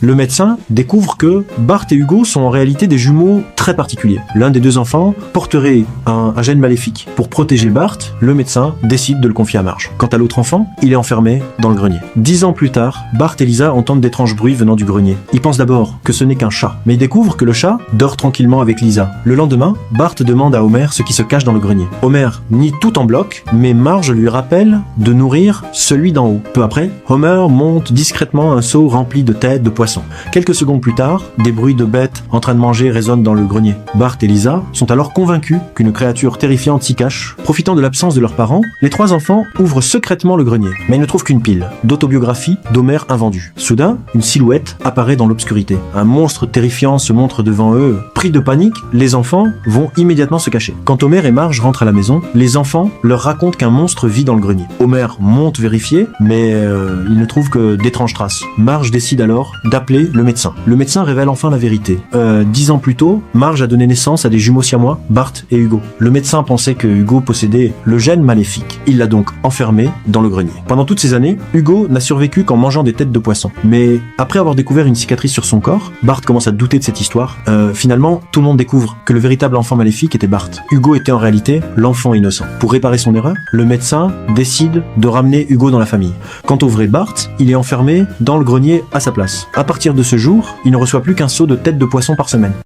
Le médecin découvre que Bart et Hugo sont en réalité des jumeaux très particuliers. L'un des deux enfants porterait un gène maléfique. Pour protéger Bart, le médecin décide de le confier à Marge. Quant à l'autre enfant, il est enfermé dans le grenier. 10 ans plus tard, Bart et Lisa entendent d'étranges bruits venant du grenier. Ils pensent d'abord que ce n'est qu'un chat, mais ils découvrent que le chat dort tranquillement avec Lisa. Le lendemain, Bart demande à Homer ce qui se cache dans le grenier. Homer nie tout en bloc, mais Marge lui rappelle de nourrir celui d'en haut. Peu après, Homer monte discrètement un seau rempli de têtes de poissons. Quelques secondes plus tard, des bruits de bêtes en train de manger résonnent dans le grenier. Bart et Lisa sont alors convaincus qu'une créature terrifiante s'y cache. Profitant de l'absence de leurs parents, les trois enfants ouvrent secrètement le grenier, mais ils ne trouvent qu'une pile d'autobiographie d'Homer invendue. Soudain, une silhouette apparaît dans l'obscurité. Un monstre terrifiant se montre devant eux. Pris de panique, les enfants vont immédiatement se cacher. Quand Homer et Marge rentrent à la maison, les enfants leur racontent qu'un monstre vit dans le grenier. Homer monte vérifier, mais il ne trouve que d'étranges traces. Marge décide alors d'appeler le médecin. Le médecin révèle enfin la vérité. 10 ans plus tôt, Marge a donné naissance à des jumeaux siamois, Bart et Hugo. Le médecin pensait que Hugo possédait le gène maléfique. Il l'a donc enfermé dans le grenier. Pendant toutes ces années, Hugo n'a survécu qu'en mangeant des têtes de poisson. Mais après avoir découvert une cicatrice sur son corps, Bart commence à douter de cette histoire. Finalement, tout le monde découvre que le véritable enfant maléfique était Bart. Hugo était en réalité l'enfant innocent. Pour réparer son erreur, le médecin décide de ramener Hugo dans la famille. Quant au vrai Bart, il est enfermé dans le grenier à sa place. À partir de ce jour, il ne reçoit plus qu'un seau de têtes de poisson par semaine.